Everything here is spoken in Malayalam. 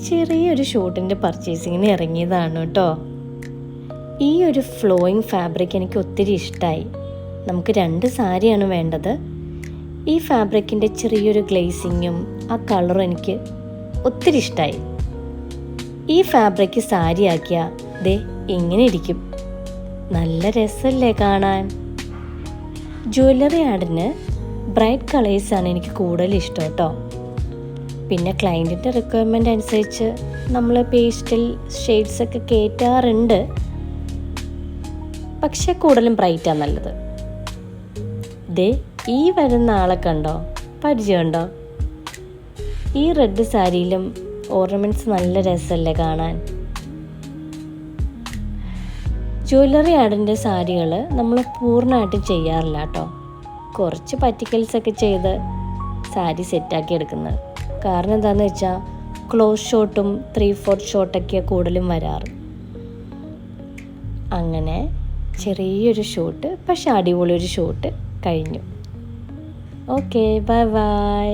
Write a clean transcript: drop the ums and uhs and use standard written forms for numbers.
ചെറിയൊരു ഷൂട്ടിൻ്റെ പർച്ചേസിങ്ങിന് ഇറങ്ങിയതാണ് കേട്ടോ. ഈ ഒരു ഫ്ലോയിങ് ഫാബ്രിക് എനിക്ക് ഒത്തിരി ഇഷ്ടമായി. നമുക്ക് 2 സാരിയാണ് വേണ്ടത്. ഈ ഫാബ്രിക്കിൻ്റെ ചെറിയൊരു ഗ്ലേസിങ്ങും ആ കളറും എനിക്ക് ഒത്തിരി ഇഷ്ടമായി. ഈ ഫാബ്രിക് സാരി ആക്കിയാൽ ദേ ഇങ്ങനെ ഇരിക്കും. നല്ല രസമല്ലേ കാണാൻ. ജ്വല്ലറി ആഡിന് ബ്രൈറ്റ് കളേഴ്സാണ് എനിക്ക് കൂടുതൽ ഇഷ്ടം കേട്ടോ. പിന്നെ ക്ലയൻറ്റിൻ്റെ റിക്വയർമെൻ്റ് അനുസരിച്ച് നമ്മൾ പേസ്റ്റൽ ഷെയ്ഡ്സൊക്കെ കയറ്റാറുണ്ട്. പക്ഷെ കൂടുതലും ബ്രൈറ്റാണ് നല്ലത്. ദേ ഈ വരുന്ന ആളെ കണ്ടോ, പരിചയമുണ്ടോ? ഈ റെഡ് സാരിയിലും ഓർണമെൻറ്റ്സ് നല്ല രസമല്ലേ കാണാൻ. ജ്വല്ലറി ആഡിൻ്റെ സാരികൾ നമ്മൾ പൂർണ്ണമായിട്ടും ചെയ്യാറില്ല കേട്ടോ. കുറച്ച് പറ്റിക്കൽസൊക്കെ ചെയ്ത് സാരി സെറ്റാക്കി എടുക്കുന്നത്. കാരണം എന്താണെന്ന് വെച്ചാൽ ക്ലോസ് ഷോട്ടും 3/4 ഷോട്ടൊക്കെയാണ് കൂടുതലും വരാറ്. അങ്ങനെ ചെറിയൊരു ഷൂട്ട്, പക്ഷെ അടിപൊളിയൊരു ഷൂട്ട് കഴിഞ്ഞു. Okay, bye bye.